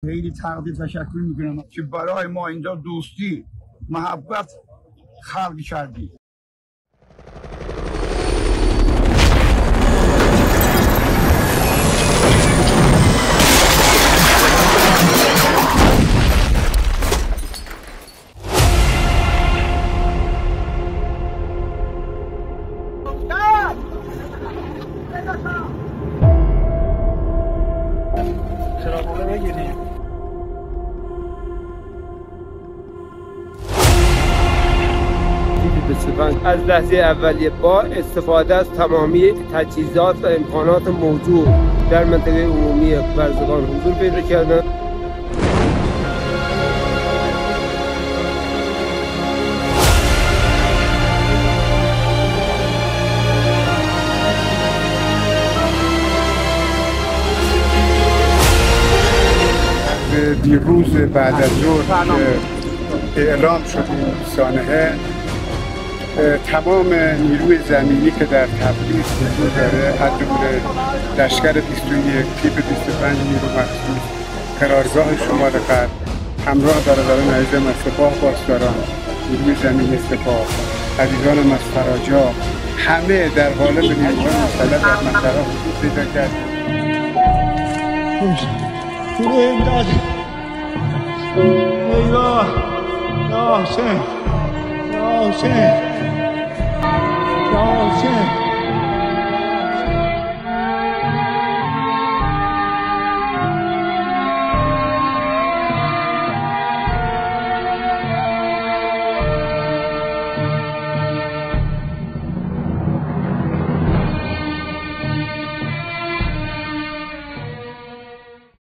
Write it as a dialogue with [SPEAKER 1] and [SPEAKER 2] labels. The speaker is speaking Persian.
[SPEAKER 1] خیلی تقدیر تشکر میکنم که برای ما اینجا دوستی محبت خلق کردی.
[SPEAKER 2] از لحظه اولیه با استفاده از تمامی تجهیزات و امکانات موجود در منطقه عمومی برزگان حضور پیدا کردند.
[SPEAKER 3] دیروز بعد از ظهر که اعلام شد این سانحه، تمام نیروی زمینی که در تبریز حضور داره، از جمله لشکر 21 تیپ 25 نیرو مخصوص قرارگاه شمال غرب، همراه برادران عزیزم از سپاه پاسداران، نیروی زمینی سپاه، عزیزانم از فراجا، همه در قالب نیروهای مسلح در منطقه حضور پیدا کرد.
[SPEAKER 1] ایوه یا حسین، یا حسین، یا حسین.